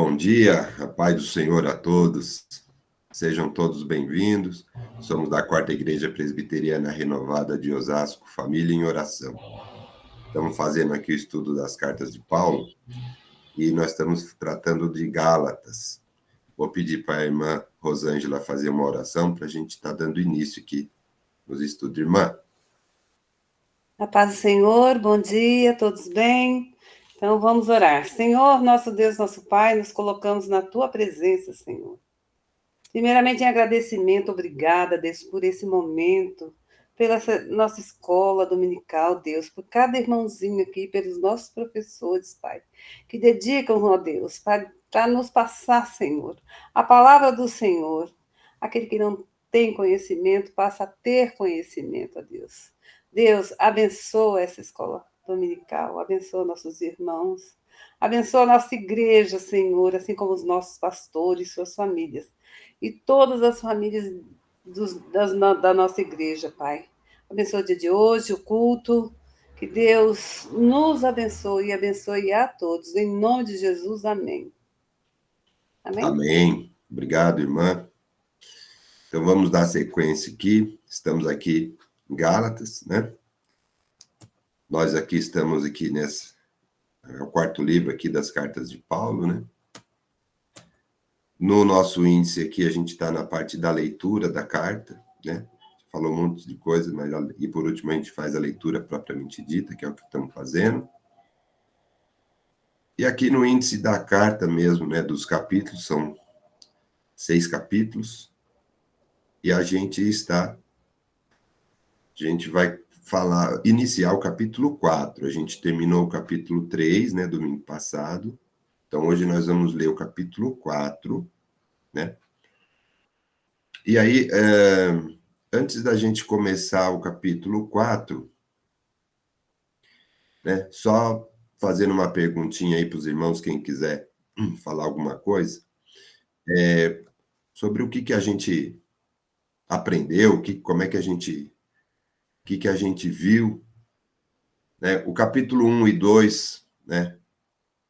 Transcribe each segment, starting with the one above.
Bom dia, a paz do Senhor a todos. Sejam todos bem-vindos. Somos da Quarta Igreja Presbiteriana Renovada de Osasco, Família em Oração. Estamos fazendo aqui o estudo das cartas de Paulo e nós estamos tratando de Gálatas. Vou pedir para a irmã Rosângela fazer uma oração para a gente estar dando início aqui nos estudos. Irmã. A paz do Senhor, bom dia, todos bem? Então vamos orar. Senhor, nosso Deus, nosso Pai, nos colocamos na Tua presença, Senhor. Primeiramente, em agradecimento, obrigada, Deus, por esse momento, pela nossa escola dominical, Deus, por cada irmãozinho aqui, pelos nossos professores, Pai, que dedicam, ó Deus, para nos passar, Senhor, a palavra do Senhor. Aquele que não tem conhecimento, passa a ter conhecimento, ó Deus. Deus, abençoa essa escola dominical, abençoa nossos irmãos, abençoa a nossa igreja, Senhor, assim como os nossos pastores, suas famílias, e todas as famílias da nossa igreja, Pai. Abençoa o dia de hoje, o culto, que Deus nos abençoe e abençoe a todos, em nome de Jesus, amém. Amém? Amém. Obrigado, irmã. Então, vamos dar sequência aqui. Estamos aqui em Gálatas, né? Nós aqui estamos aqui nesse... É o quarto livro aqui das cartas de Paulo, né? No nosso índice aqui, a gente está na parte da leitura da carta, né? Falou um monte de coisa, mas... E por último, a gente faz a leitura propriamente dita, que é o que estamos fazendo. E aqui no índice da carta mesmo, né? Dos capítulos, são 6 capítulos. E a gente vai iniciar o capítulo 4. A gente terminou o capítulo 3, né, domingo passado. Então, hoje nós vamos ler o capítulo 4, né? E aí, antes da gente começar o capítulo 4, né, só fazendo uma perguntinha aí para os irmãos, quem quiser falar alguma coisa, sobre o que a gente aprendeu, como é que a gente... O que a gente viu, né? O capítulo 1 e 2, né?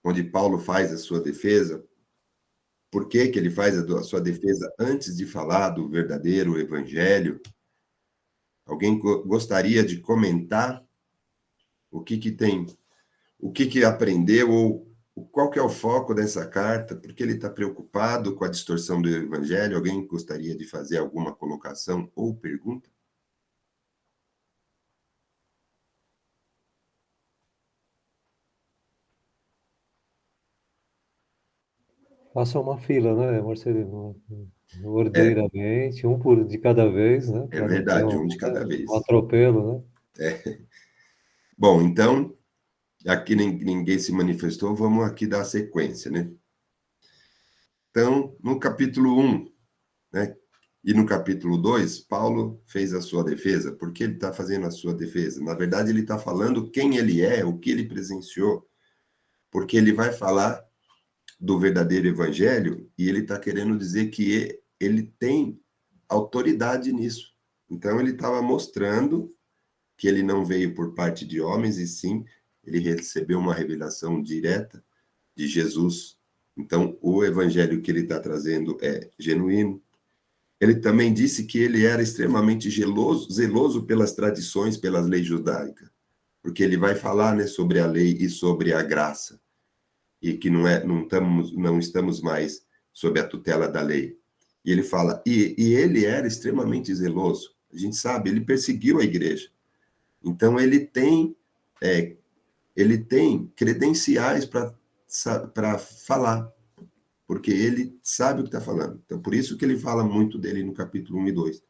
Onde Paulo faz a sua defesa. Por que ele faz a sua defesa antes de falar do verdadeiro evangelho? Alguém gostaria de comentar o que tem, o que aprendeu, ou qual que é o foco dessa carta? Por que ele está preocupado com a distorção do evangelho? Alguém gostaria de fazer alguma colocação ou pergunta? Faça uma fila, né, Marcelino? Ordeiramente, um por de cada vez, né? É verdade, um de cada vez. Um atropelo, né? Bom, então, aqui ninguém se manifestou, vamos aqui dar a sequência, né? Então, no capítulo 1, né, e no capítulo 2, Paulo fez a sua defesa. Por que ele está fazendo a sua defesa? Na verdade, ele está falando quem ele é, o que ele presenciou, porque ele vai falar do verdadeiro evangelho e ele está querendo dizer que ele tem autoridade nisso. Então, ele estava mostrando que ele não veio por parte de homens, e sim, ele recebeu uma revelação direta de Jesus. Então, o evangelho que ele está trazendo é genuíno. Ele também disse que ele era extremamente zeloso pelas tradições, pelas leis judaicas, porque ele vai falar, né, sobre a lei e sobre a graça, e que não estamos mais sob a tutela da lei. E ele fala, e ele era extremamente zeloso. A gente sabe, ele perseguiu a igreja. Então, ele tem credenciais para falar, porque ele sabe o que está falando. Então, por isso que ele fala muito dele no capítulo 1 e 2.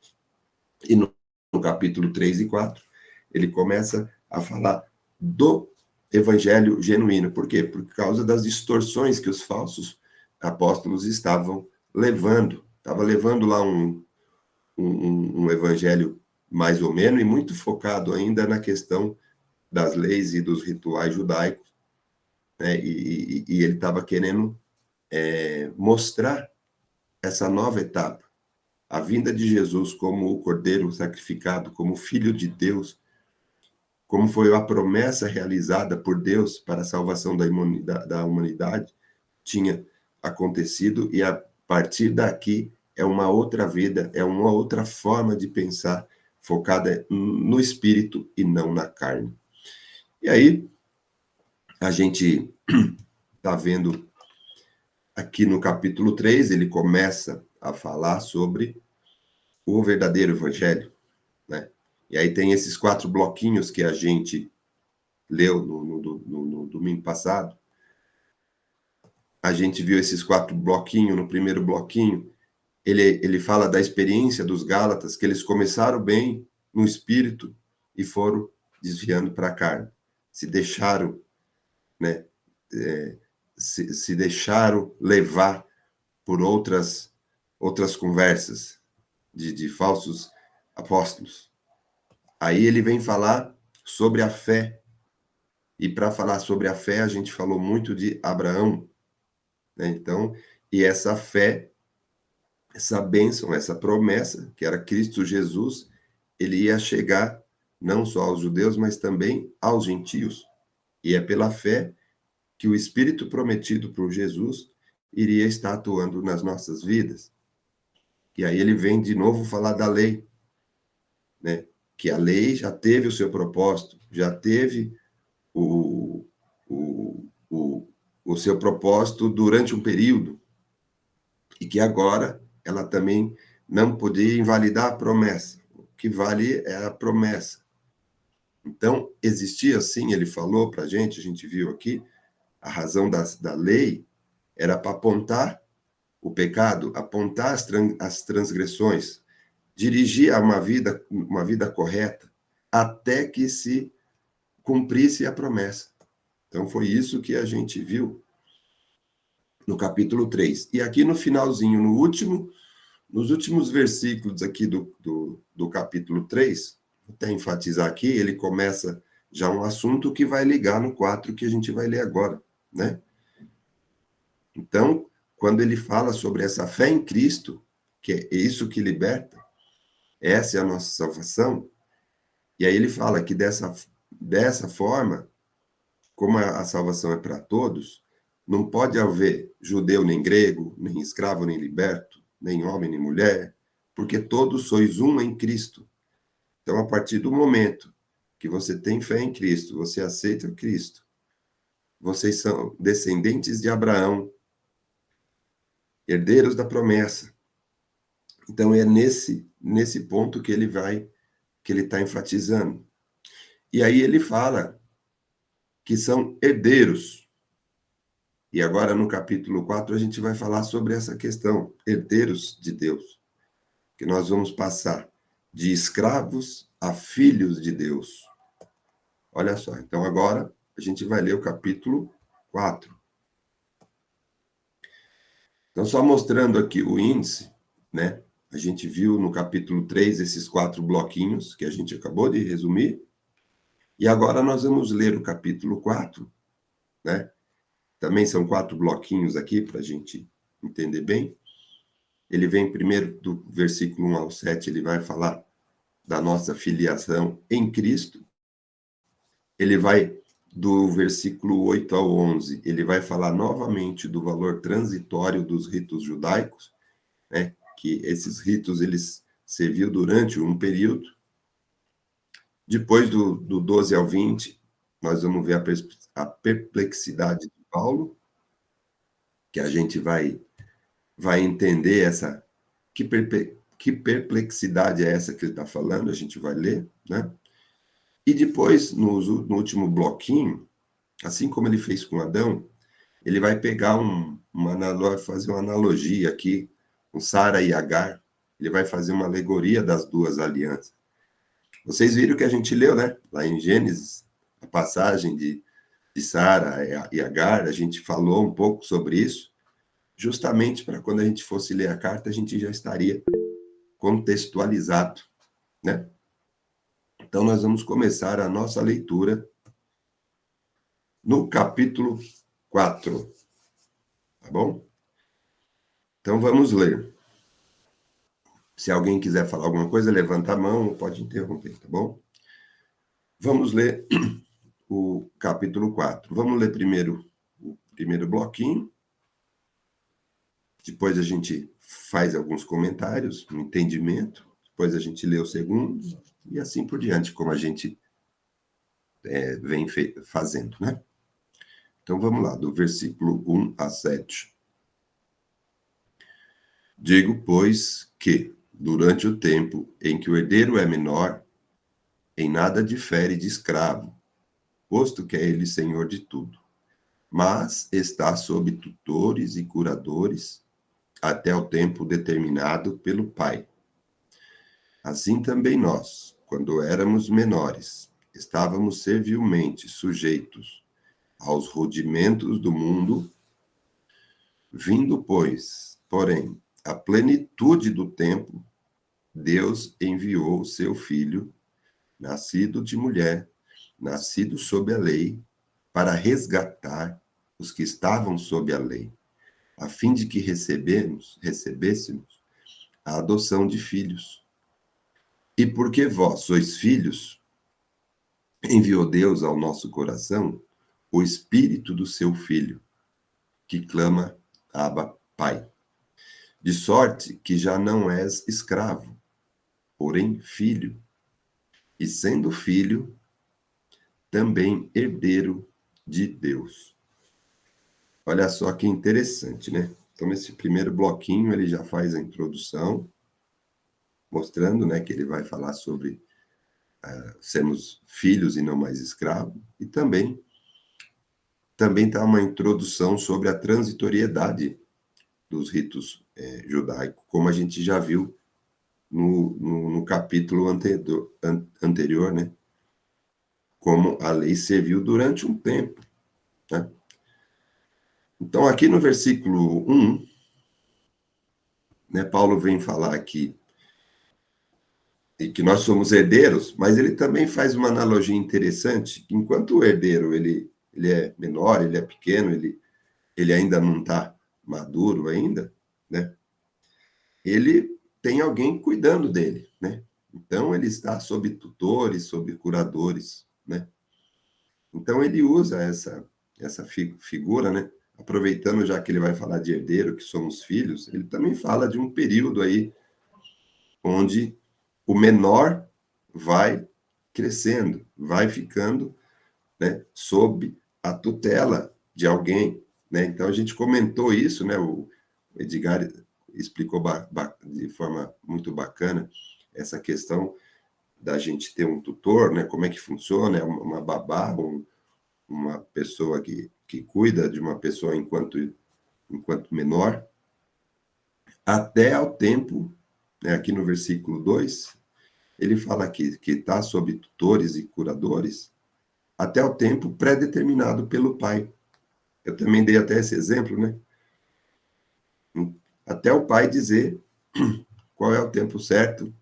E no capítulo 3 e 4, ele começa a falar do evangelho genuíno. Por quê? Por causa das distorções que os falsos apóstolos estavam levando. Estava levando lá um evangelho mais ou menos, e muito focado ainda na questão das leis e dos rituais judaicos, né? E ele estava querendo mostrar essa nova etapa, a vinda de Jesus como o Cordeiro sacrificado, como Filho de Deus, como foi a promessa realizada por Deus para a salvação da humanidade, tinha acontecido e a partir daqui é uma outra vida, é uma outra forma de pensar focada no espírito e não na carne. E aí, a gente está vendo aqui no capítulo 3, ele começa a falar sobre o verdadeiro evangelho, né? E aí tem esses 4 bloquinhos que a gente leu no domingo passado. A gente viu esses 4 bloquinhos. No primeiro bloquinho, ele fala da experiência dos Gálatas, que eles começaram bem no espírito e foram desviando para a carne. Se deixaram, né, se deixaram levar por outras conversas de falsos apóstolos. Aí ele vem falar sobre a fé. E para falar sobre a fé, a gente falou muito de Abraão, né? Então, e essa fé, essa bênção, essa promessa, que era Cristo Jesus, ele ia chegar não só aos judeus, mas também aos gentios. E é pela fé que o Espírito prometido por Jesus iria estar atuando nas nossas vidas. E aí ele vem de novo falar da lei, né? Que a lei já teve o seu propósito, já teve o seu propósito durante um período, e que agora ela também não podia invalidar a promessa. O que vale é a promessa. Então, existia sim, ele falou para a gente viu aqui, a razão da lei era para apontar o pecado, apontar as transgressões, dirigir a uma vida correta, até que se cumprisse a promessa. Então, foi isso que a gente viu no capítulo 3. E aqui no finalzinho, nos últimos versículos aqui do capítulo 3, vou até enfatizar aqui, ele começa já um assunto que vai ligar no 4 que a gente vai ler agora, né? Então, quando ele fala sobre essa fé em Cristo, que é isso que liberta, essa é a nossa salvação, e aí ele fala que dessa forma, como a salvação é para todos, não pode haver judeu nem grego, nem escravo nem liberto, nem homem nem mulher, porque todos sois um em Cristo. Então, a partir do momento que você tem fé em Cristo, você aceita Cristo, vocês são descendentes de Abraão, herdeiros da promessa. Então, é nesse ponto que ele está enfatizando. E aí ele fala que são herdeiros. E agora, no capítulo 4, a gente vai falar sobre essa questão, herdeiros de Deus, que nós vamos passar de escravos a filhos de Deus. Olha só, então agora a gente vai ler o capítulo 4. Então, só mostrando aqui o índice, né? A gente viu no capítulo 3 esses 4 bloquinhos que a gente acabou de resumir. E agora nós vamos ler o capítulo 4, né? Também são 4 bloquinhos aqui para a gente entender bem. Ele vem primeiro do versículo 1 ao 7, ele vai falar da nossa filiação em Cristo. Ele vai do versículo 8 ao 11, ele vai falar novamente do valor transitório dos ritos judaicos, né? Que esses ritos eles serviam durante um período. Depois do 12 ao 20, nós vamos ver a perplexidade de Paulo, que a gente vai entender essa... Que perplexidade é essa que ele está falando? A gente vai ler, né? E depois, no último bloquinho, assim como ele fez com Adão, ele vai pegar fazer uma analogia aqui com Sara e Agar. Ele vai fazer uma alegoria das duas alianças. Vocês viram que a gente leu, né? Lá em Gênesis, a passagem de Sara e Agar, a gente falou um pouco sobre isso, justamente para quando a gente fosse ler a carta, a gente já estaria contextualizado, né? Então, nós vamos começar a nossa leitura no capítulo 4, tá bom? Então, vamos ler. Se alguém quiser falar alguma coisa, levanta a mão, pode interromper, tá bom? Vamos ler o capítulo 4. Vamos ler primeiro o primeiro bloquinho, Depois a gente faz alguns comentários, um entendimento, depois a gente lê o segundo, e assim por diante, como a gente vem fazendo, né? Então vamos lá, do versículo 1 a 7. Digo, pois, que, durante o tempo em que o herdeiro é menor, em nada difere de escravo, posto que é ele senhor de tudo, mas está sob tutores e curadores até o tempo determinado pelo Pai. Assim também nós, quando éramos menores, estávamos servilmente sujeitos aos rudimentos do mundo, vindo, pois, porém, a plenitude do tempo, Deus enviou o seu Filho, nascido de mulher, nascido sob a lei, para resgatar os que estavam sob a lei, a fim de que recebêssemos a adoção de filhos. E porque vós sois filhos, enviou Deus ao nosso coração o Espírito do seu Filho, que clama, Abba, Pai. De sorte que já não és escravo, porém filho, e sendo filho, também herdeiro de Deus. Olha só que interessante, né? Então, esse primeiro bloquinho, ele já faz a introdução, mostrando, né, que ele vai falar sobre sermos filhos e não mais escravos, e também está uma introdução sobre a transitoriedade dos ritos judaicos, como a gente já viu no capítulo anterior, né? Como a lei serviu durante um tempo, né? Então, aqui no versículo 1, né, Paulo vem falar aqui e que nós somos herdeiros, mas ele também faz uma analogia interessante, que enquanto o herdeiro ele é menor, ele é pequeno, ele ainda não está maduro ainda, né? Ele tem alguém cuidando dele, né? Então, ele está sob tutores, sob curadores, né? Então, ele usa essa figura, né? Aproveitando já que ele vai falar de herdeiro, que somos filhos, ele também fala de um período aí onde o menor vai crescendo, vai ficando, né, sob a tutela de alguém, né? Então, a gente comentou isso, né? O Edgar explicou de forma muito bacana essa questão da gente ter um tutor, né? Como é que funciona, uma babá, uma pessoa que cuida de uma pessoa enquanto menor, até ao tempo, né? Aqui no versículo 2, ele fala que está sob tutores e curadores até o tempo pré-determinado pelo Pai. Eu também dei até esse exemplo, né? Até o Pai dizer qual é o tempo certo,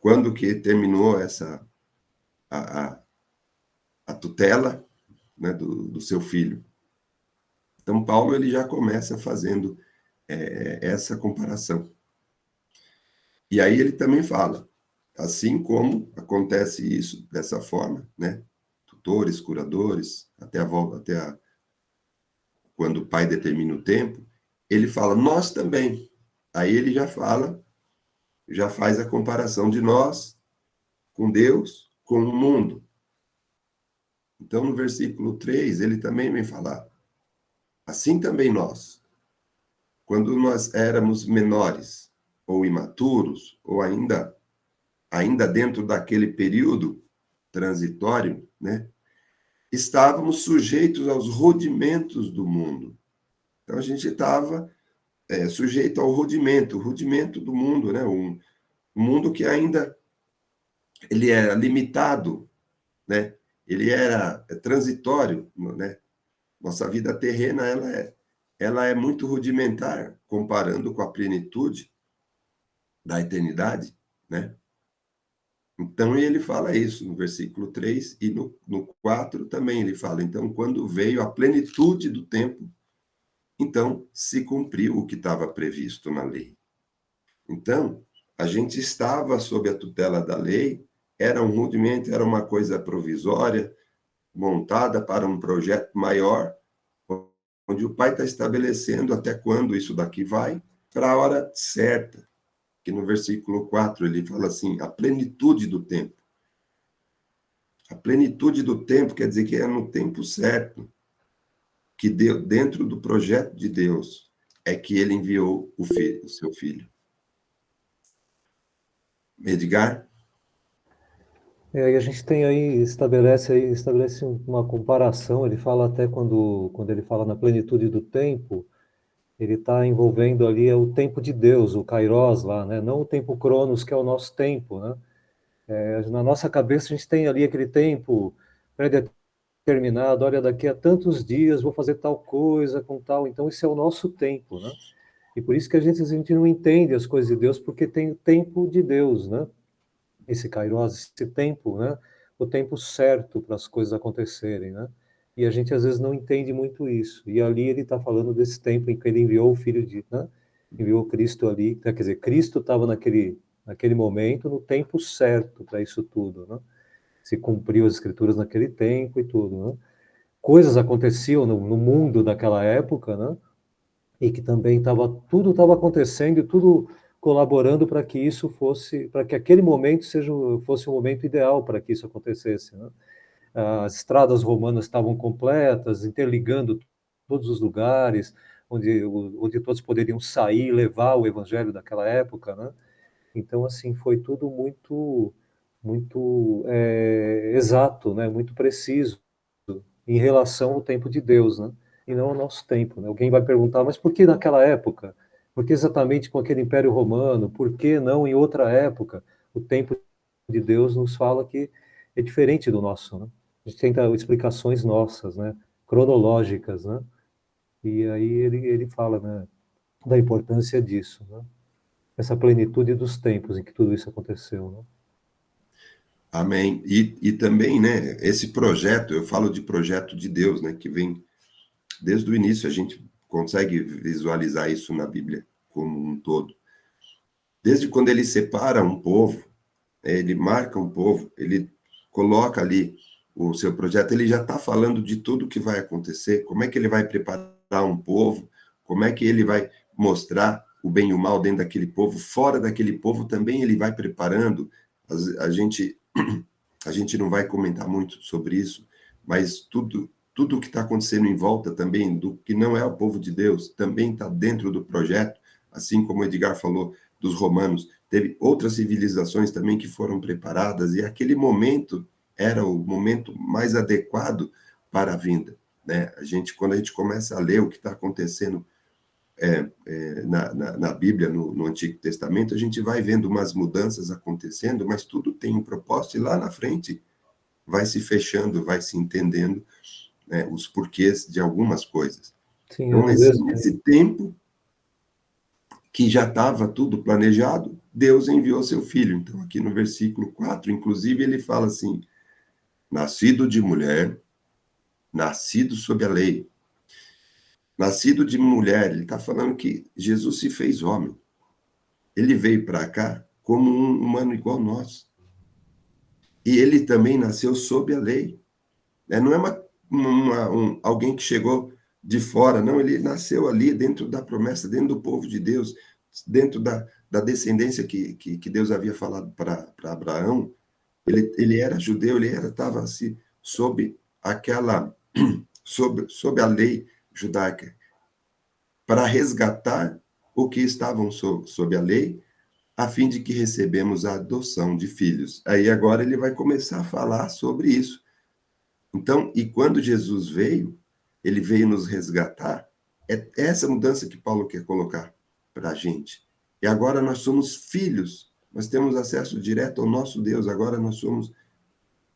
quando que terminou a tutela, né, do seu filho. Então, Paulo ele já começa fazendo essa comparação. E aí ele também fala, assim como acontece isso dessa forma, né? Tutores, curadores, até a volta, quando o pai determina o tempo, ele fala, nós também. Aí ele já fala, já faz a comparação de nós com Deus, com o mundo. Então, no versículo 3, ele também vem falar, assim também nós, quando nós éramos menores, ou imaturos, ou ainda dentro daquele período transitório, né, estávamos sujeitos aos rudimentos do mundo. Então, a gente estava sujeito ao rudimento, o rudimento do mundo, né, um mundo que ainda ele era limitado, né, ele era transitório, né, nossa vida terrena ela é muito rudimentar, comparando com a plenitude da eternidade, né? Então, ele fala isso no versículo 3 e no 4 também ele fala, então, quando veio a plenitude do tempo, então se cumpriu o que estava previsto na lei. Então, a gente estava sob a tutela da lei, era um rudimento, era uma coisa provisória, montada para um projeto maior, onde o Pai está estabelecendo até quando isso daqui vai, para a hora certa. Que no versículo 4 ele fala assim, a plenitude do tempo. A plenitude do tempo quer dizer que é no tempo certo, que dentro do projeto de Deus, é que ele enviou o seu filho. Edgar? E a gente tem aí, estabelece uma comparação, ele fala até quando ele fala na plenitude do tempo, ele está envolvendo ali o tempo de Deus, o Kairos lá, né? Não o tempo Cronos, que é o nosso tempo, né? Na nossa cabeça a gente tem ali aquele tempo pré-determinado, olha, daqui a tantos dias vou fazer tal coisa com tal, então esse é o nosso tempo, né? E por isso que a gente não entende as coisas de Deus, porque tem o tempo de Deus, né? Esse Kairos, esse tempo, né? O tempo certo para as coisas acontecerem, né? E a gente às vezes não entende muito isso. E ali ele está falando desse tempo em que ele enviou o Filho de, né? Enviou Cristo ali, quer dizer, Cristo estava naquele momento, no tempo certo para isso tudo, né? Se cumpriu as escrituras naquele tempo e tudo, né? Coisas aconteciam no mundo daquela época, né? E que também tudo estava acontecendo e tudo colaborando para que isso fosse, para que aquele momento fosse um momento ideal para que isso acontecesse, né? As estradas romanas estavam completas, interligando todos os lugares, onde todos poderiam sair e levar o evangelho daquela época, né? Então, assim, foi tudo muito exato, né? Muito preciso em relação ao tempo de Deus, né? E não ao nosso tempo, né? Alguém vai perguntar, mas por que naquela época? Por que exatamente com aquele Império Romano? Por que não em outra época? O tempo de Deus nos fala que é diferente do nosso, né? A gente tenta explicações nossas, né? Cronológicas, né? E aí ele fala, né? Da importância disso, né? Essa plenitude dos tempos em que tudo isso aconteceu, né? Amém. E também, né, esse projeto, eu falo de projeto de Deus, né, que vem desde o início, a gente consegue visualizar isso na Bíblia como um todo. Desde quando ele separa um povo, ele marca um povo, ele coloca ali o seu projeto, ele já está falando de tudo que vai acontecer, como é que ele vai preparar um povo, como é que ele vai mostrar o bem e o mal dentro daquele povo, fora daquele povo também ele vai preparando. A gente não vai comentar muito sobre isso, mas tudo que está acontecendo em volta também, do que não é o povo de Deus, também está dentro do projeto, assim como o Edgar falou dos romanos, teve outras civilizações também que foram preparadas, e aquele momento era o momento mais adequado para a vinda, né? Quando a gente começa a ler o que está acontecendo na Bíblia, no Antigo Testamento, a gente vai vendo umas mudanças acontecendo, mas tudo tem um propósito, e lá na frente vai se fechando, vai se entendendo, né, os porquês de algumas coisas. Sim, Então, às vezes, nesse tempo que já estava tudo planejado, Deus enviou seu filho. Então, aqui no versículo 4, inclusive, ele fala assim: nascido de mulher, nascido sob a lei. Nascido de mulher, ele está falando que Jesus se fez homem. Ele veio para cá como um humano igual a nós. E ele também nasceu sob a lei. Né? Não é alguém que chegou de fora, não. Ele nasceu ali dentro da promessa, dentro do povo de Deus, dentro da descendência que Deus havia falado para Abraão. Ele era judeu, ele estava assim, sob sob a lei judaica, para resgatar o que estavam sob a lei, a fim de que recebemos a adoção de filhos. Aí agora ele vai começar a falar sobre isso. Então, e quando Jesus veio, ele veio nos resgatar. É essa mudança que Paulo quer colocar para a gente. E agora nós somos filhos, nós temos acesso direto ao nosso Deus, agora nós somos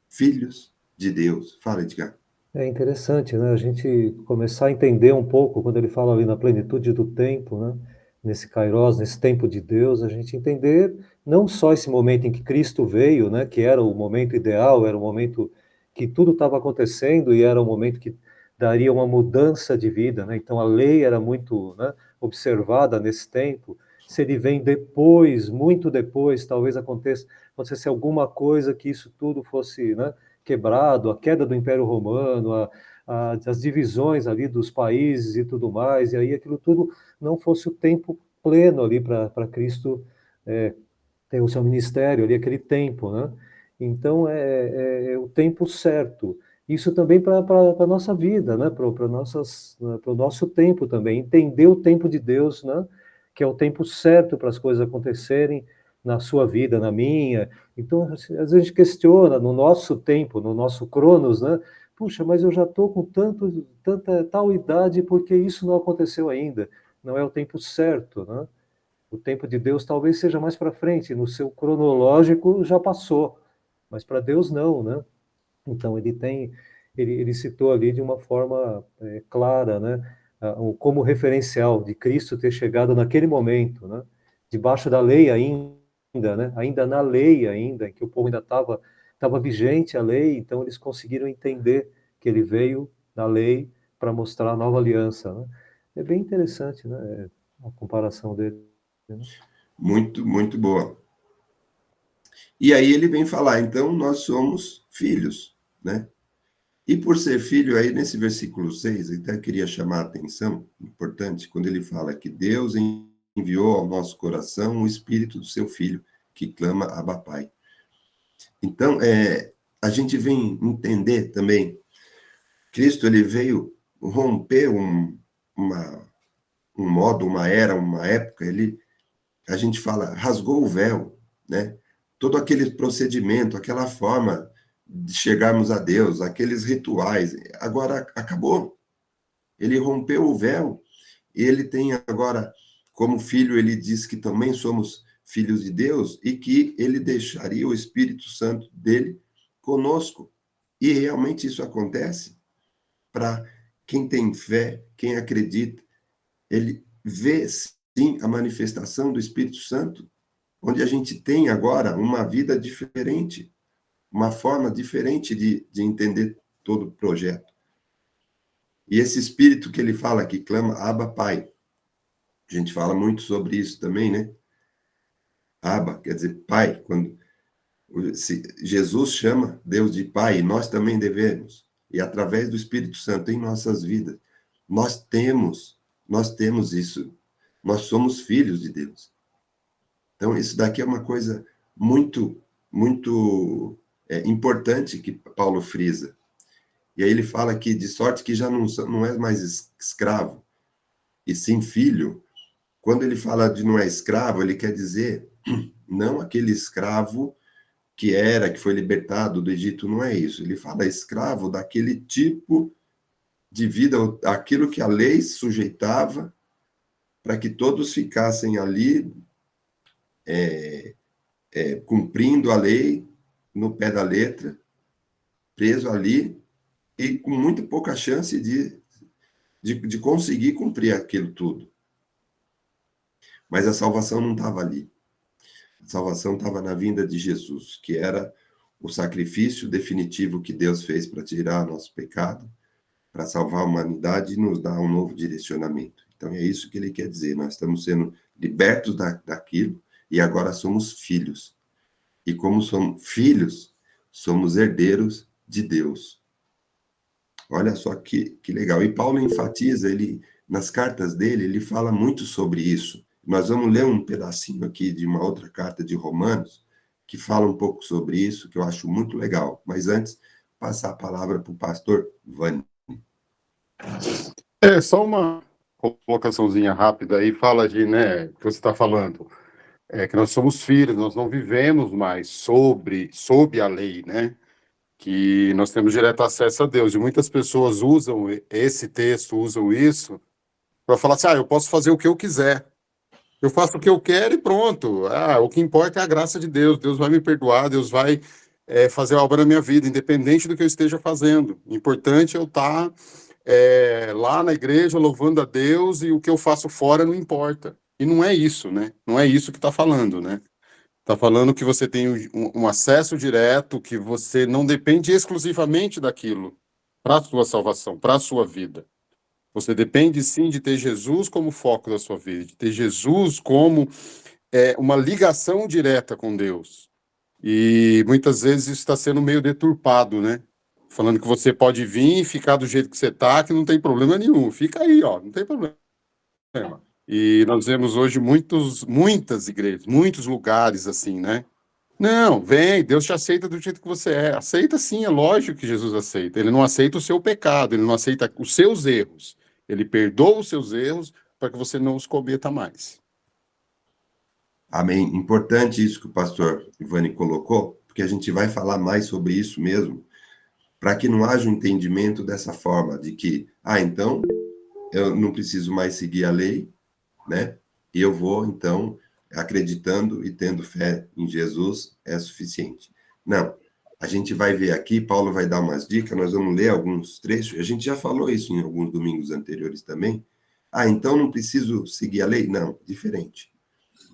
filhos de Deus. Fala, Edgar. é interessante, né? A gente começar a entender um pouco, quando ele fala ali na plenitude do tempo, né? Nesse Kairos, nesse tempo de Deus, a gente entender não só esse momento em que Cristo veio, né? Que era o momento ideal, era o momento que tudo estava acontecendo e era o momento que daria uma mudança de vida, né? Então a lei era muito, né, observada nesse tempo. Se ele vem depois, muito depois, talvez acontecesse alguma coisa que isso tudo fosse, né, quebrado, a queda do Império Romano, as divisões ali dos países e tudo mais, e aí aquilo tudo não fosse o tempo pleno ali para Cristo ter o seu ministério ali, aquele tempo, né? Então, é o tempo certo. Isso também para a nossa vida, né? Para o nosso tempo também. Entender o tempo de Deus, né? Que é o tempo certo para as coisas acontecerem na sua vida, na minha. Então, assim, às vezes a gente questiona no nosso tempo, no nosso cronos, né? Puxa, mas eu já estou com tanta tal idade, por que isso não aconteceu ainda? Não é o tempo certo, né? O tempo de Deus talvez seja mais para frente, no seu cronológico já passou, mas para Deus não, né? Então ele citou ali de uma forma clara, né? Como referencial de Cristo ter chegado naquele momento, né? Debaixo da lei ainda, né? Ainda na lei ainda, em que o povo ainda estava vigente a lei, então eles conseguiram entender que ele veio na lei para mostrar a nova aliança, né? É bem interessante, né? A comparação dele. Né? Muito, muito boa. E aí ele vem falar, então nós somos filhos, né? E por ser filho, aí nesse versículo 6, eu até queria chamar a atenção, importante, quando ele fala que Deus enviou ao nosso coração o Espírito do seu Filho, que clama Abba Pai. Então, a gente vem entender também, Cristo ele veio romper um modo, uma era, uma época, a gente fala, rasgou o véu, né? Todo aquele procedimento, aquela forma de chegarmos a Deus, aqueles rituais, agora acabou. Ele rompeu o véu, e ele tem agora, como filho, ele diz que também somos filhos de Deus e que ele deixaria o Espírito Santo dele conosco. E realmente isso acontece para quem tem fé, quem acredita, ele vê sim a manifestação do Espírito Santo, onde a gente tem agora uma vida diferente, uma forma diferente de entender todo o projeto. E esse Espírito que ele fala, que clama Abba Pai, a gente fala muito sobre isso também, né? Abba, quer dizer Pai, quando Jesus chama Deus de Pai, e nós também devemos, e através do Espírito Santo em nossas vidas, nós temos isso, nós somos filhos de Deus. Então, isso daqui é uma coisa muito, muito importante que Paulo frisa. E aí ele fala aqui, de sorte que já não é mais escravo, e sim filho. Quando ele fala de não é escravo, ele quer dizer, não aquele escravo que foi libertado do Egito, não é isso. Ele fala escravo daquele tipo de vida, aquilo que a lei sujeitava, para que todos ficassem ali cumprindo a lei no pé da letra, preso ali, e com muito pouca chance de conseguir cumprir aquilo tudo. Mas a salvação não estava ali. A salvação estava na vinda de Jesus, que era o sacrifício definitivo que Deus fez para tirar nosso pecado, para salvar a humanidade e nos dar um novo direcionamento. Então é isso que ele quer dizer. Nós estamos sendo libertos daquilo e agora somos filhos. E como somos filhos, somos herdeiros de Deus. Olha só que legal. E Paulo enfatiza, nas cartas dele, ele fala muito sobre isso. Nós vamos ler um pedacinho aqui de uma outra carta de Romanos, que fala um pouco sobre isso, que eu acho muito legal. Mas antes, passar a palavra para o pastor Vani. Só uma colocaçãozinha rápida aí, fala de, né, que você está falando, que nós somos filhos, nós não vivemos mais sob a lei, né, que nós temos direto acesso a Deus, e muitas pessoas usam esse texto, usam isso, para falar assim, eu posso fazer o que eu quiser, eu faço o que eu quero e pronto, o que importa é a graça de Deus, Deus vai me perdoar, Deus vai fazer a obra na minha vida, independente do que eu esteja fazendo, o importante é eu estar lá na igreja louvando a Deus e o que eu faço fora não importa. E não é isso, né? Não é isso que está falando, né? Está falando que você tem um acesso direto, que você não depende exclusivamente daquilo para a sua salvação, para a sua vida. Você depende sim de ter Jesus como foco da sua vida, de ter Jesus como uma ligação direta com Deus. E muitas vezes isso está sendo meio deturpado, né? falando que você pode vir e ficar do jeito que você está, que não tem problema nenhum. Fica aí, ó, não tem problema. E nós vemos hoje muitas igrejas, muitos lugares assim, né? Não, vem, Deus te aceita do jeito que você é. Aceita sim, é lógico que Jesus aceita. Ele não aceita o seu pecado, ele não aceita os seus erros. Ele perdoa os seus erros para que você não os cometa mais. Amém. Importante isso que o pastor Ivani colocou, porque a gente vai falar mais sobre isso mesmo, para que não haja um entendimento dessa forma, de que, então, eu não preciso mais seguir a lei, né? E eu vou, então, acreditando e tendo fé em Jesus é suficiente. Não. A gente vai ver aqui, Paulo vai dar umas dicas, nós vamos ler alguns trechos, a gente já falou isso em alguns domingos anteriores também. Então não preciso seguir a lei? Não, diferente.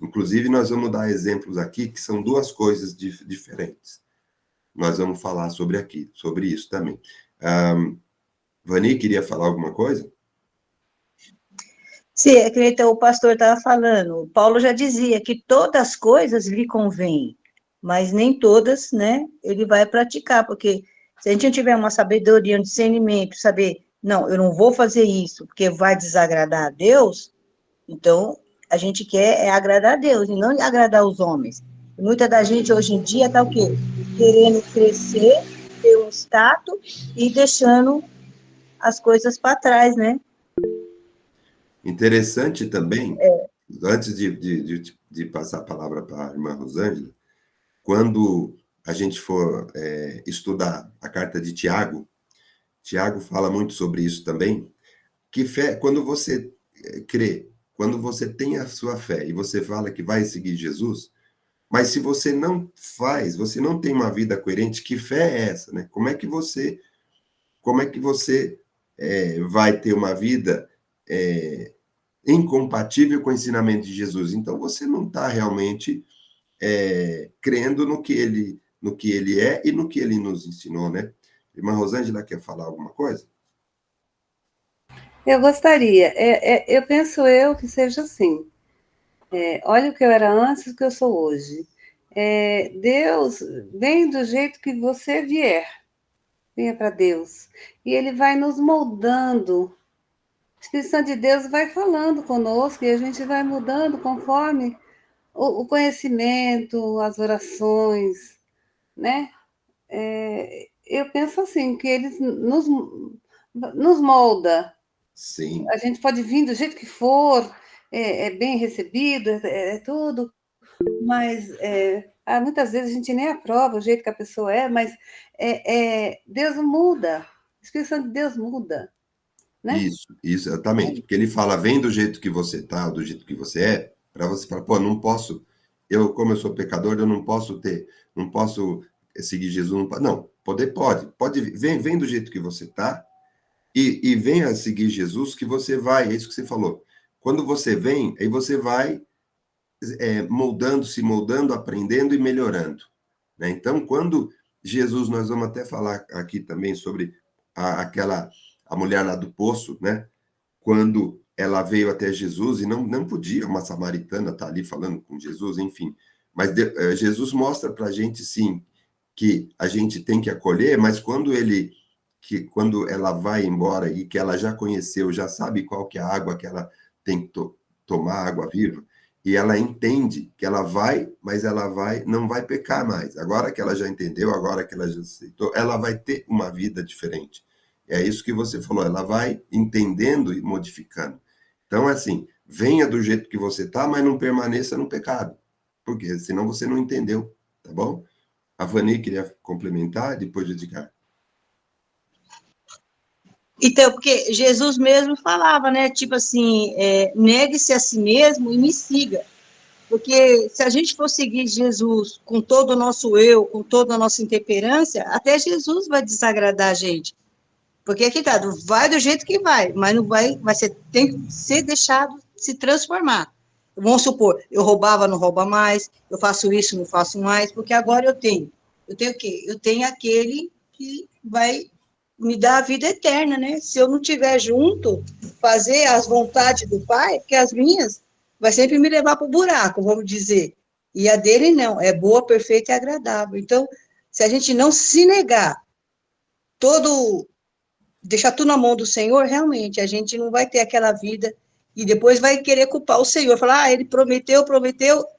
Inclusive, nós vamos dar exemplos aqui que são duas coisas diferentes. Nós vamos falar sobre isso também. Vani, queria falar alguma coisa? Sim, é que então, o pastor estava falando, Paulo já dizia que todas as coisas lhe convêm, mas nem todas, né, ele vai praticar, porque se a gente não tiver uma sabedoria, um discernimento, saber, não, eu não vou fazer isso, porque vai desagradar a Deus, então a gente quer agradar a Deus, e não agradar os homens. E muita da gente hoje em dia está o quê? Querendo crescer, ter um status, e deixando as coisas para trás, né? Interessante também, antes de passar a palavra para a irmã Rosângela, quando a gente for estudar a carta de Tiago fala muito sobre isso também, que fé, quando você crê, quando você tem a sua fé e você fala que vai seguir Jesus, mas se você não faz, você não tem uma vida coerente, que fé é essa, né? Como é que você vai ter uma vida incompatível com o ensinamento de Jesus? Então você não está realmente crendo no que ele é e no que ele nos ensinou, né? Irmã Rosângela quer falar alguma coisa? Eu gostaria. Eu penso que seja assim. Olha o que eu era antes e o que eu sou hoje. Deus vem do jeito que você vier. Venha para Deus. E Ele vai nos moldando. O Espírito Santo de Deus vai falando conosco e a gente vai mudando conforme o conhecimento, as orações, né? Eu penso assim, que Ele nos molda. Sim. A gente pode vir do jeito que for, bem recebido, tudo, mas muitas vezes a gente nem aprova o jeito que a pessoa mas Deus muda, o Espírito Santo de Deus muda, né? Isso, exatamente. Porque ele fala, vem do jeito que você está, do jeito que você é, para você falar, pô, não posso, como eu sou pecador, eu não posso seguir Jesus, não, pode, vem do jeito que você está, e venha seguir Jesus, que você vai, é isso que você falou. Quando você vem, aí você vai se moldando, aprendendo e melhorando, né? Então, quando Jesus, nós vamos até falar aqui também sobre a mulher lá do poço, né? Quando ela veio até Jesus e não podia, uma samaritana estar ali falando com Jesus, enfim. Mas Jesus mostra para a gente, sim, que a gente tem que acolher, mas quando ela vai embora e que ela já conheceu, já sabe qual que é a água que ela tem que tomar, água viva, e ela entende que ela vai, mas não vai pecar mais. Agora que ela já entendeu, agora que ela já aceitou, ela vai ter uma vida diferente. É isso que você falou, ela vai entendendo e modificando. Então, assim, venha do jeito que você está, mas não permaneça no pecado, porque senão você não entendeu, tá bom? A Vani queria complementar, depois de Edgar. Então, porque Jesus mesmo falava, né, tipo assim, negue-se a si mesmo e me siga. Porque se a gente for seguir Jesus com todo o nosso eu, com toda a nossa intemperância, até Jesus vai desagradar a gente. Porque aqui tá, vai do jeito que vai, mas não vai ser, tem que ser deixado se transformar. Vamos supor, eu roubava, não rouba mais, eu faço isso, não faço mais, porque agora eu tenho. Eu tenho o quê? Eu tenho aquele que vai me dar a vida eterna, né? Se eu não estiver junto, fazer as vontades do Pai, porque as minhas vai sempre me levar para o buraco, vamos dizer. E a dele não, é boa, perfeita e agradável. Então, se a gente não se negar deixar tudo na mão do Senhor, realmente, a gente não vai ter aquela vida e depois vai querer culpar o Senhor, falar, ele prometeu,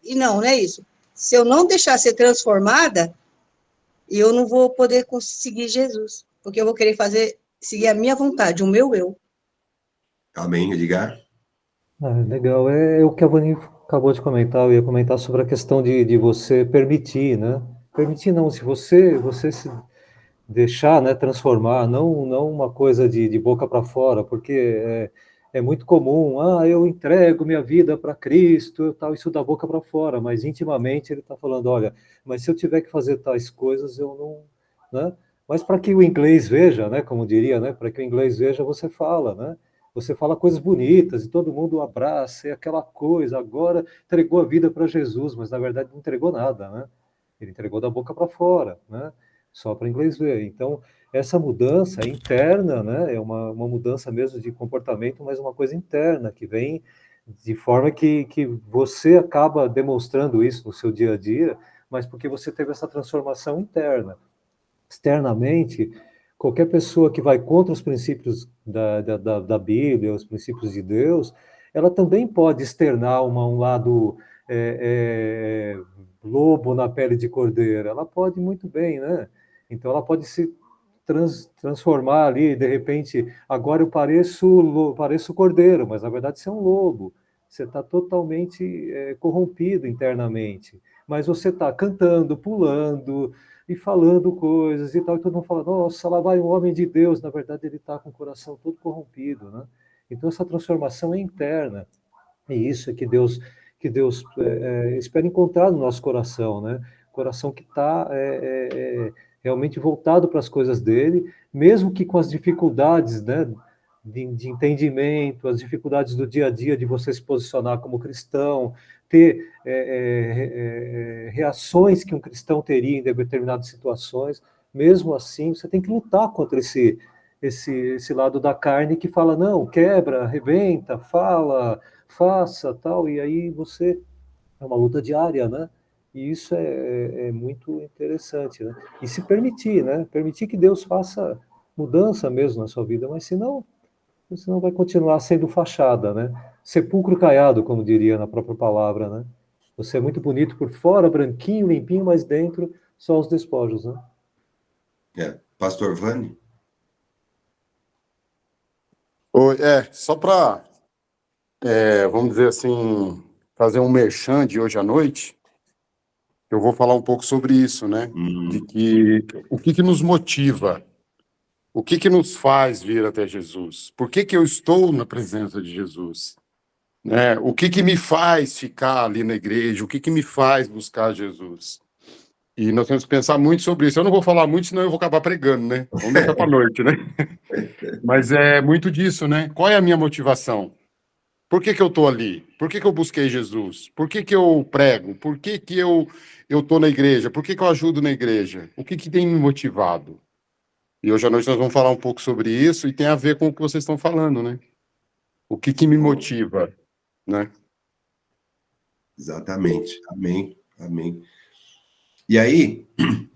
e não é isso. Se eu não deixar ser transformada, eu não vou poder conseguir Jesus, porque eu vou querer seguir a minha vontade, o meu eu. Amém, Edgar? Legal. É o que a Vani acabou de comentar. Eu ia comentar sobre a questão de você permitir, né? Permitir não, se você se deixar, né, transformar, não uma coisa de boca para fora, porque é muito comum, eu entrego minha vida para Cristo, tal, isso da boca para fora, mas intimamente ele está falando, olha, mas se eu tiver que fazer tais coisas, eu não, né? Mas para que o inglês veja, né, como diria, né, para que o inglês veja, você fala, né? Você fala coisas bonitas e todo mundo abraça, é aquela coisa, agora entregou a vida para Jesus, mas na verdade não entregou nada, né? Ele entregou da boca para fora, né? Só para inglês ver. Então, essa mudança é interna, né? É uma mudança mesmo de comportamento, mas uma coisa interna, que vem de forma que você acaba demonstrando isso no seu dia a dia, mas porque você teve essa transformação interna. Externamente, qualquer pessoa que vai contra os princípios da Bíblia, os princípios de Deus, ela também pode externar um lado lobo na pele de cordeiro. Ela pode muito bem, né? Então ela pode se transformar ali, de repente, agora eu pareço cordeiro, mas na verdade você é um lobo. Você está totalmente corrompido internamente. Mas você está cantando, pulando e falando coisas e tal, e todo mundo fala, nossa, lá vai um homem de Deus. Na verdade, ele está com o coração todo corrompido, né? Então essa transformação é interna. E isso é que Deus espera encontrar no nosso coração, né? Coração que está realmente voltado para as coisas dele, mesmo que com as dificuldades, né, de entendimento, as dificuldades do dia a dia de você se posicionar como cristão, ter reações que um cristão teria em determinadas situações. Mesmo assim, você tem que lutar contra esse lado da carne que fala, não, quebra, arrebenta, fala, faça, tal, e aí você é uma luta diária, né? E isso é muito interessante, né? E se permitir, né? Permitir que Deus faça mudança mesmo na sua vida, mas senão vai continuar sendo fachada, né? Sepulcro caiado, como diria na própria palavra, né? Você é muito bonito por fora, branquinho, limpinho, mas dentro só os despojos, né? Pastor Vani? Oi, só para, vamos dizer assim, fazer um merchan de hoje à noite, eu vou falar um pouco sobre isso, né? De que o que nos motiva, o que nos faz vir até Jesus, por que eu estou na presença de Jesus, né? O que me faz ficar ali na igreja, o que me faz buscar Jesus. E nós temos que pensar muito sobre isso. Eu não vou falar muito, senão eu vou acabar pregando, né? Vamos deixar para a noite, né? Mas é muito disso, né? Qual é a minha motivação? Por que eu estou ali? Por que eu busquei Jesus? Por que eu prego? Por que eu estou na igreja? Por que eu ajudo na igreja? O que tem me motivado? E hoje à noite nós vamos falar um pouco sobre isso e tem a ver com o que vocês estão falando, né? O que me motiva, né? Exatamente. Amém. Amém. E aí,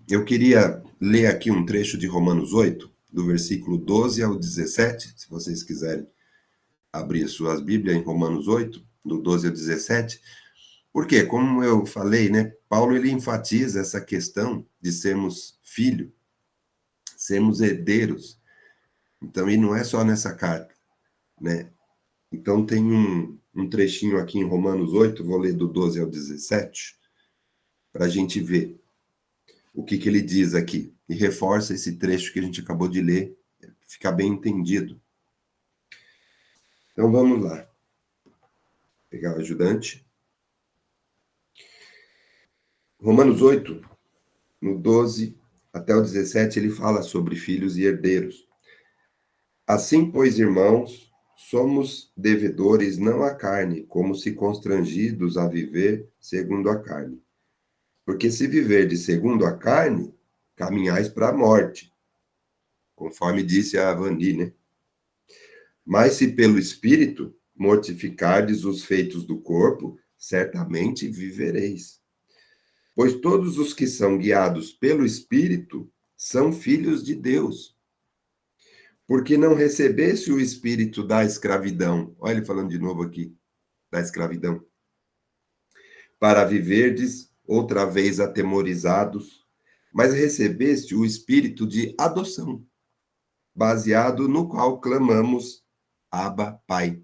eu queria ler aqui um trecho de Romanos 8, do versículo 12 ao 17, se vocês quiserem abrir suas Bíblias em Romanos 8, do 12 ao 17, porque, como eu falei, né, Paulo ele enfatiza essa questão de sermos filho, sermos herdeiros. Então, e não é só nessa carta, né? Então, tem um trechinho aqui em Romanos 8, vou ler do 12 ao 17, para a gente ver o que ele diz aqui. E reforça esse trecho que a gente acabou de ler, ficar bem entendido. Então, vamos lá. Vou pegar o ajudante. Romanos 8, no 12 até o 17, ele fala sobre filhos e herdeiros. Assim, pois, irmãos, somos devedores não à carne, como se constrangidos a viver segundo a carne. Porque se viverdes segundo a carne, caminhais para a morte, conforme disse a Vani, né? Mas se pelo Espírito mortificardes os feitos do corpo, certamente vivereis. Pois todos os que são guiados pelo Espírito são filhos de Deus. Porque não recebesse o espírito da escravidão. Olha ele falando de novo aqui, da escravidão. Para viverdes outra vez atemorizados, mas recebeste o espírito de adoção, baseado no qual clamamos, Abba, Pai.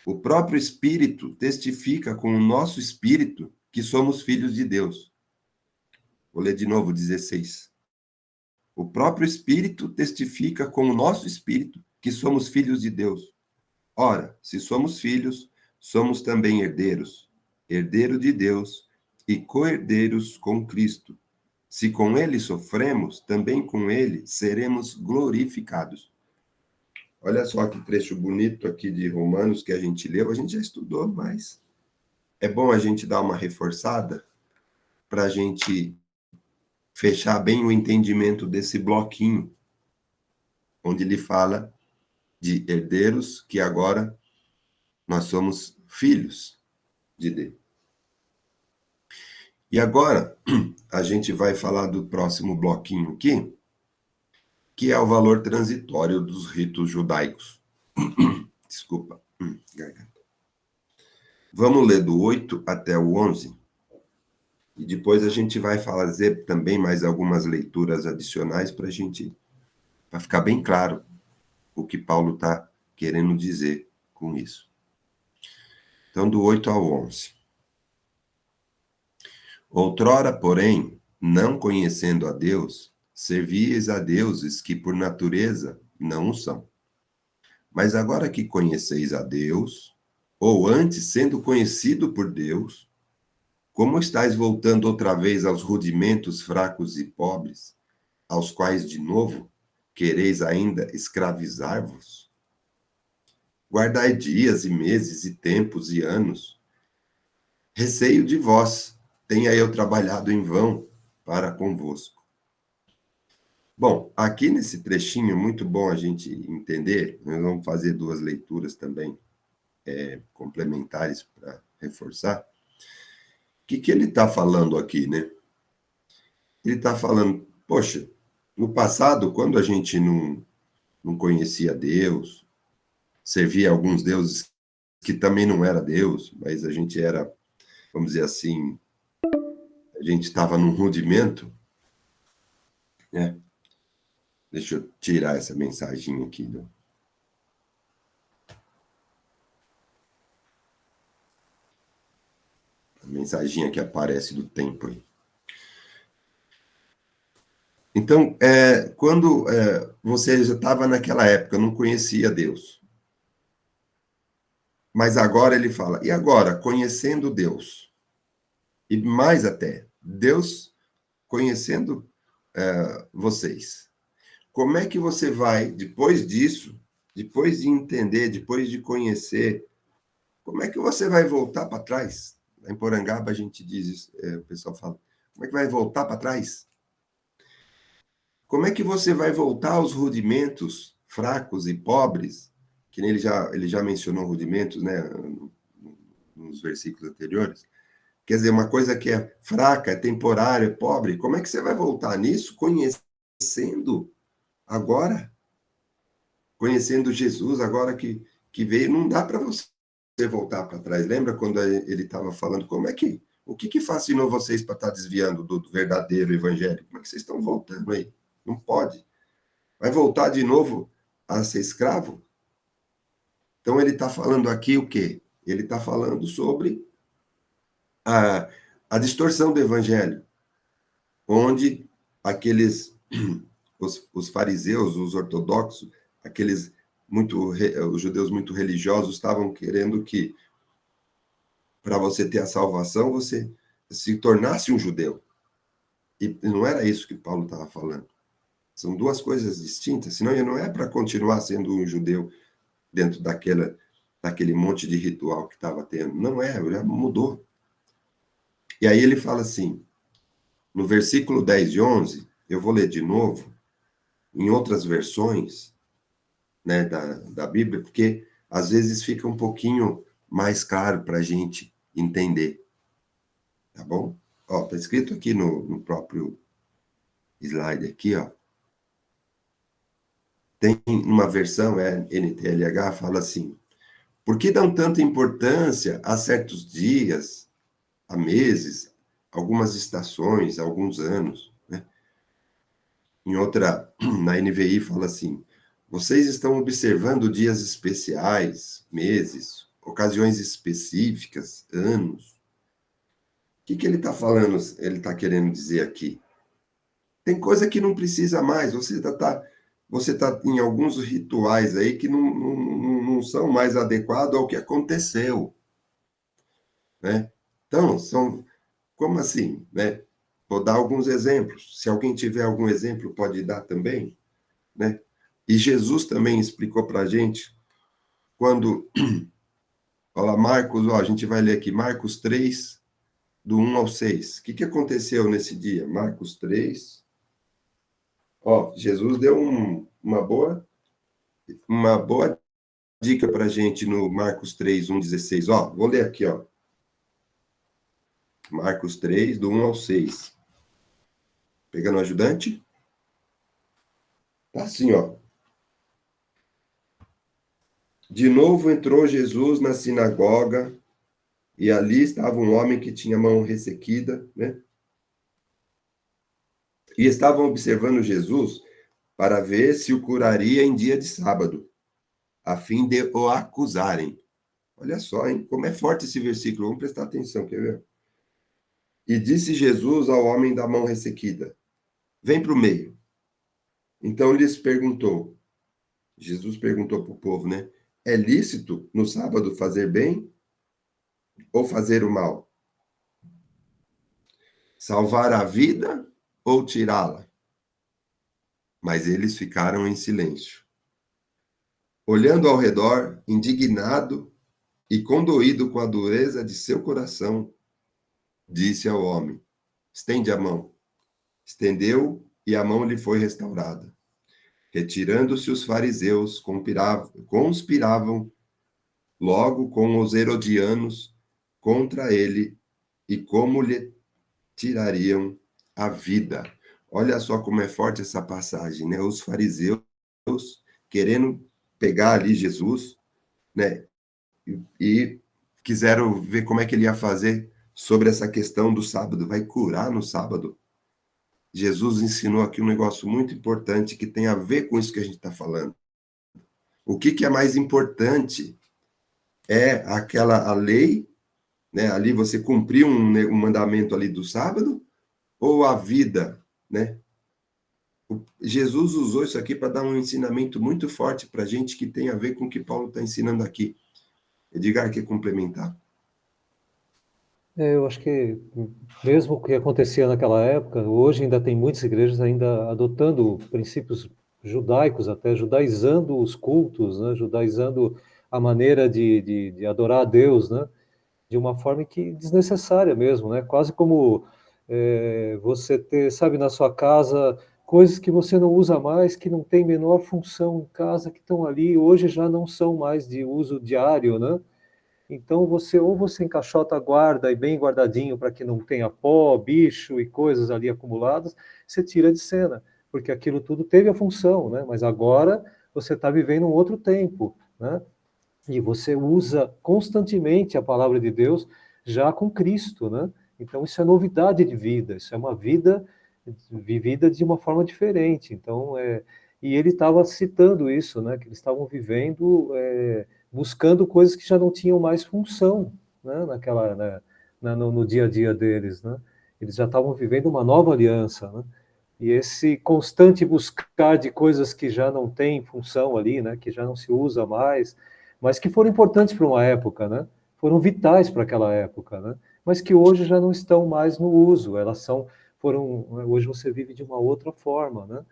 O próprio Espírito testifica com o nosso espírito que somos filhos de Deus. Vou ler de novo, 16. O próprio Espírito testifica com o nosso espírito que somos filhos de Deus. Ora, se somos filhos, somos também herdeiros, herdeiro de Deus e co-herdeiros com Cristo. Se com ele sofremos, também com ele seremos glorificados. Olha só que trecho bonito aqui de Romanos que a gente leu, a gente já estudou, mas é bom a gente dar uma reforçada para a gente fechar bem o entendimento desse bloquinho, onde ele fala de herdeiros, que agora nós somos filhos de Deus. E agora, a gente vai falar do próximo bloquinho aqui, que é o valor transitório dos ritos judaicos. Desculpa, garganta. Vamos ler do 8 até o 11, e depois a gente vai fazer também mais algumas leituras adicionais para ficar bem claro o que Paulo está querendo dizer com isso. Então, do 8 ao 11. Outrora, porém, não conhecendo a Deus, servíeis a deuses que por natureza não o são. Mas agora que conheceis a Deus, ou antes sendo conhecido por Deus, como estáis voltando outra vez aos rudimentos fracos e pobres, aos quais de novo quereis ainda escravizar-vos? Guardai dias e meses e tempos e anos. Receio de vós, tenha eu trabalhado em vão para convosco. Bom, aqui nesse trechinho é muito bom a gente entender, nós vamos fazer duas leituras também complementares para reforçar. O que ele está falando aqui, né? Ele está falando, poxa, no passado, quando a gente não conhecia Deus, servia a alguns deuses que também não era Deus, mas a gente era, vamos dizer assim, a gente estava num rudimento, né? Deixa eu tirar essa mensagem aqui. A mensaginha que aparece do tempo aí. Então, quando você já estava naquela época, não conhecia Deus. Mas agora ele fala, e agora, conhecendo Deus? E mais até, Deus conhecendo vocês. Como é que você vai, depois disso, depois de entender, depois de conhecer, como é que você vai voltar para trás? Em Porangaba a gente diz isso, o pessoal fala, como é que vai voltar para trás? Como é que você vai voltar aos rudimentos fracos e pobres, que ele já mencionou rudimentos, né, nos versículos anteriores? Quer dizer, uma coisa que é fraca, é temporária, é pobre, como é que você vai voltar nisso conhecendo agora? Conhecendo Jesus, agora que veio, não dá para você voltar para trás. Lembra quando ele estava falando, o que fascinou vocês para estar desviando do verdadeiro evangelho? Como é que vocês estão voltando aí? Não pode. Vai voltar de novo a ser escravo? Então ele está falando aqui o quê? Ele está falando sobre a distorção do evangelho, onde os fariseus, os ortodoxos, os judeus muito religiosos estavam querendo que, para você ter a salvação, você se tornasse um judeu. E não era isso que Paulo estava falando. São duas coisas distintas, senão ele não é para continuar sendo um judeu dentro daquele monte de ritual que estava tendo. Não é, já mudou. E aí ele fala assim, no versículo 10 e 11, eu vou ler de novo, em outras versões, né, da Bíblia, porque às vezes fica um pouquinho mais claro para a gente entender. Tá bom? Ó, tá escrito aqui no próprio slide aqui, ó. Tem uma versão, NTLH, fala assim: por que dão tanta importância a certos dias, a meses, algumas estações, alguns anos, né? Em outra, na NVI, fala assim: vocês estão observando dias especiais, meses, ocasiões específicas, anos. O que ele está falando, ele está querendo dizer aqui? Tem coisa que não precisa mais, você tá em alguns rituais aí que não são mais adequados ao que aconteceu, né? Então, como assim, né? Vou dar alguns exemplos. Se alguém tiver algum exemplo, pode dar também, né? E Jesus também explicou para a gente, quando, olha lá, Marcos, ó, a gente vai ler aqui, Marcos 3, do 1 ao 6. O que aconteceu nesse dia? Marcos 3, ó, Jesus deu uma boa dica para a gente no Marcos 3, 1, 16. Ó, vou ler aqui, ó. Marcos 3, do 1 ao 6. Pegando o ajudante? Tá assim, ó. De novo entrou Jesus na sinagoga, e ali estava um homem que tinha a mão ressequida, né? E estavam observando Jesus para ver se o curaria em dia de sábado, a fim de o acusarem. Olha só, hein? Como é forte esse versículo. Vamos prestar atenção, quer ver? E disse Jesus ao homem da mão ressequida: vem para o meio. Então lhes perguntou, Jesus perguntou para o povo, né? É lícito no sábado fazer bem ou fazer o mal? Salvar a vida ou tirá-la? Mas eles ficaram em silêncio. Olhando ao redor, indignado e condoído com a dureza de seu coração, disse ao homem: estende a mão. Estendeu e a mão lhe foi restaurada. Retirando-se os fariseus, conspiravam logo com os herodianos contra ele e como lhe tirariam a vida. Olha só como é forte essa passagem, né? Os fariseus querendo pegar ali Jesus, né? E quiseram ver como é que ele ia fazer sobre essa questão do sábado. Vai curar no sábado? Jesus ensinou aqui um negócio muito importante que tem a ver com isso que a gente está falando. O que é mais importante é a lei, né? Ali você cumpriu um mandamento ali do sábado, ou a vida, né? Jesus usou isso aqui para dar um ensinamento muito forte para a gente que tem a ver com o que Paulo está ensinando aqui. Edgar, quer complementar? Eu acho que mesmo o que acontecia naquela época, hoje ainda tem muitas igrejas ainda adotando princípios judaicos, até judaizando os cultos, né? Judaizando a maneira de adorar a Deus, né? De uma forma que desnecessária mesmo, né? Quase como você ter, sabe, na sua casa coisas que você não usa mais, que não tem menor função em casa, que estão ali, hoje já não são mais de uso diário, né? Então você encaixota, guarda e bem guardadinho para que não tenha pó, bicho e coisas ali acumuladas, você tira de cena, porque aquilo tudo teve a função, né? Mas agora você está vivendo um outro tempo, né? E você usa constantemente a palavra de Deus já com Cristo, né? Então isso é novidade de vida, isso é uma vida vivida de uma forma diferente. Então, e ele estava citando isso, né? Que eles estavam vivendo, buscando coisas que já não tinham mais função, né? No dia a dia deles, né? Eles já estavam vivendo uma nova aliança, né? E esse constante buscar de coisas que já não têm função ali, né? Que já não se usa mais, mas que foram importantes para uma época, né? Foram vitais para aquela época, né? Mas que hoje já não estão mais no uso. Hoje você vive de uma outra forma, né?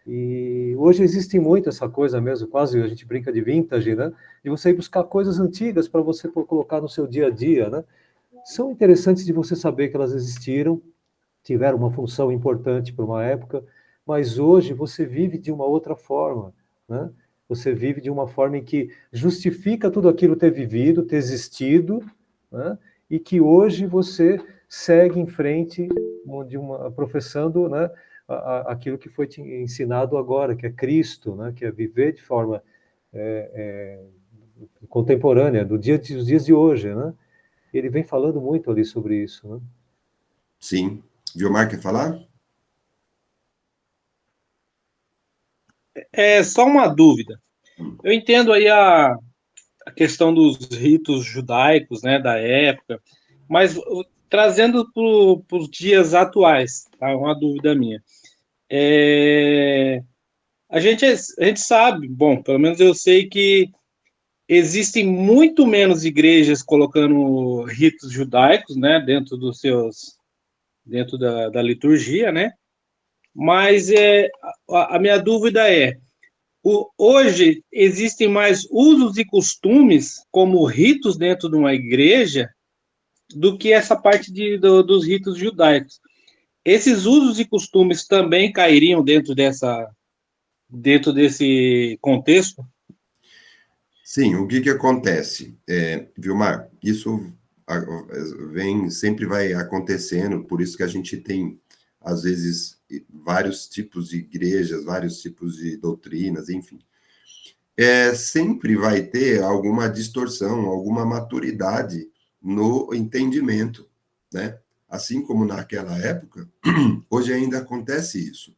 E hoje existe muito essa coisa mesmo, quase a gente brinca de vintage, né? De você ir buscar coisas antigas para você colocar no seu dia a dia, né? São interessantes de você saber que elas existiram, tiveram uma função importante para uma época, mas hoje você vive de uma outra forma, né? Você vive de uma forma em que justifica tudo aquilo ter vivido, ter existido, né? E que hoje você segue em frente professando, né, aquilo que foi te ensinado agora, que é Cristo, né? Que é viver de forma contemporânea, dos dias de hoje, né? Ele vem falando muito ali sobre isso, né? Sim. Vilmar, quer falar? É só uma dúvida. Eu entendo aí a questão dos ritos judaicos, né, da época, mas trazendo para os dias atuais, tá? Uma dúvida minha. A gente sabe, bom, pelo menos eu sei que existem muito menos igrejas colocando ritos judaicos, né, dentro da liturgia, né? Mas a minha dúvida hoje existem mais usos e costumes como ritos dentro de uma igreja do que essa parte dos ritos judaicos. Esses usos e costumes também cairiam dentro desse contexto? Sim, o que acontece, Vilmar? Isso sempre vai acontecendo, por isso que a gente tem, às vezes, vários tipos de igrejas, vários tipos de doutrinas, enfim. Sempre vai ter alguma distorção, alguma maturidade no entendimento, né? Assim como naquela época, hoje ainda acontece isso.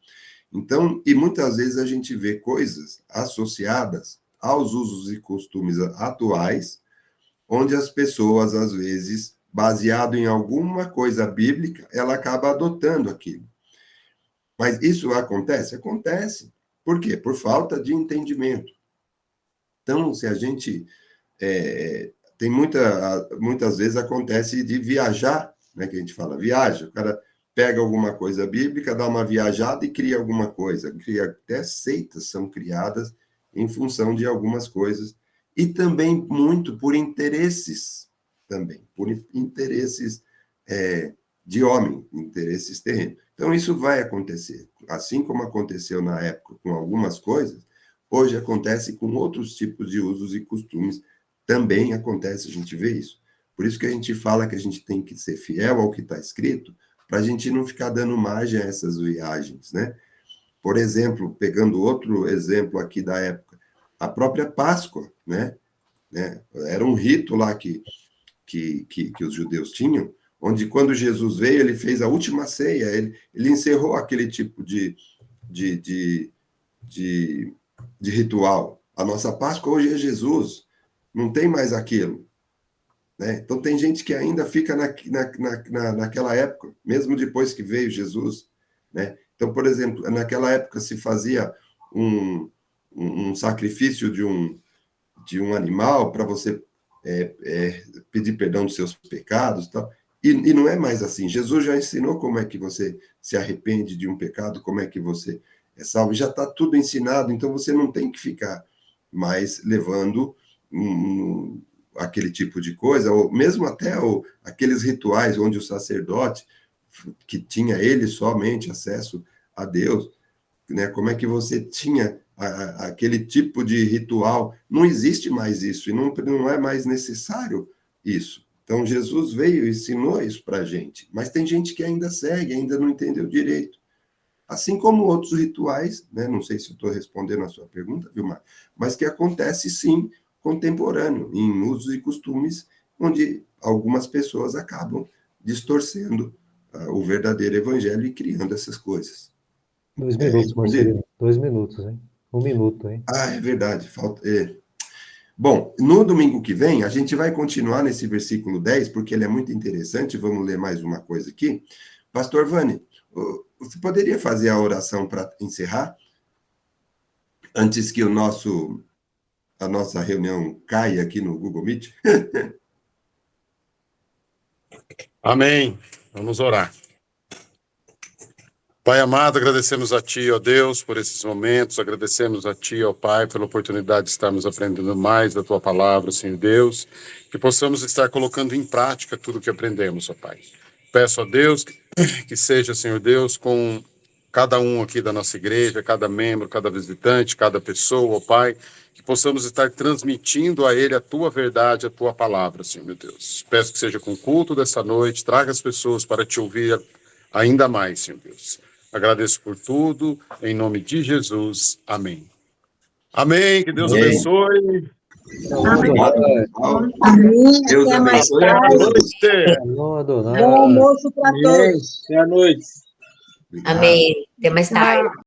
Então, e muitas vezes a gente vê coisas associadas aos usos e costumes atuais, onde as pessoas, às vezes, baseado em alguma coisa bíblica, ela acaba adotando aquilo. Mas isso acontece? Acontece. Por quê? Por falta de entendimento. Então, se a gente... tem muitas vezes acontece de viajar, né, que a gente fala, viaja, o cara pega alguma coisa bíblica, dá uma viajada e cria alguma coisa. Até seitas são criadas em função de algumas coisas, e também muito por interesses, de homem, interesses terrenos. Então, isso vai acontecer. Assim como aconteceu na época com algumas coisas, hoje acontece com outros tipos de usos e costumes. Também acontece, a gente vê isso. Por isso que a gente fala que a gente tem que ser fiel ao que está escrito, para a gente não ficar dando margem a essas viagens, né? Por exemplo, pegando outro exemplo aqui da época, a própria Páscoa, né? Era um rito lá que os judeus tinham, onde quando Jesus veio, ele fez a última ceia, ele encerrou aquele tipo de ritual. A nossa Páscoa hoje é Jesus, não tem mais aquilo. Né? Então, tem gente que ainda fica naquela época, mesmo depois que veio Jesus. Né? Então, por exemplo, naquela época se fazia um sacrifício de um animal para você pedir perdão dos seus pecados. Tal. E não é mais assim. Jesus já ensinou como é que você se arrepende de um pecado, como é que você é salvo. Já está tudo ensinado, então você não tem que ficar mais levando aquele tipo de coisa, ou mesmo até aqueles rituais onde o sacerdote, que tinha ele somente acesso a Deus, né? Como é que você tinha aquele tipo de ritual? Não existe mais isso, e não é mais necessário isso. Então, Jesus veio e ensinou isso para a gente, mas tem gente que ainda segue, ainda não entendeu direito. Assim como outros rituais, né? Não sei se eu estou respondendo a sua pergunta, Vilmar, mas que acontece, sim, contemporâneo, em usos e costumes, onde algumas pessoas acabam distorcendo o verdadeiro evangelho e criando essas coisas. 2 minutos, Marcelino. 2 minutos, hein? 1 minuto, hein? É verdade. Bom, no domingo que vem, a gente vai continuar nesse versículo 10, porque ele é muito interessante. Vamos ler mais uma coisa aqui. Pastor Vani, você poderia fazer a oração para encerrar? Antes que a nossa reunião caia aqui no Google Meet? Amém. Vamos orar. Pai amado, agradecemos a Ti, ó Deus, por esses momentos, agradecemos a Ti, ó Pai, pela oportunidade de estarmos aprendendo mais da Tua palavra, Senhor Deus, que possamos estar colocando em prática tudo que aprendemos, ó Pai. Peço a Deus que seja, Senhor Deus, com cada um aqui da nossa igreja, cada membro, cada visitante, cada pessoa, ó Pai, que possamos estar transmitindo a ele a Tua verdade, a Tua palavra, Senhor meu Deus. Peço que seja com o culto dessa noite, traga as pessoas para Te ouvir ainda mais, Senhor Deus. Agradeço por tudo, em nome de Jesus. Amém. Amém, que Deus Amém. abençoe. Obrigado, pessoal. Amém. Deus Até mais abençoe a tarde. todos. Shalom Adonai. Bom almoço para Amém. todos. Boa noite. Obrigado. Amém. Até mais tarde.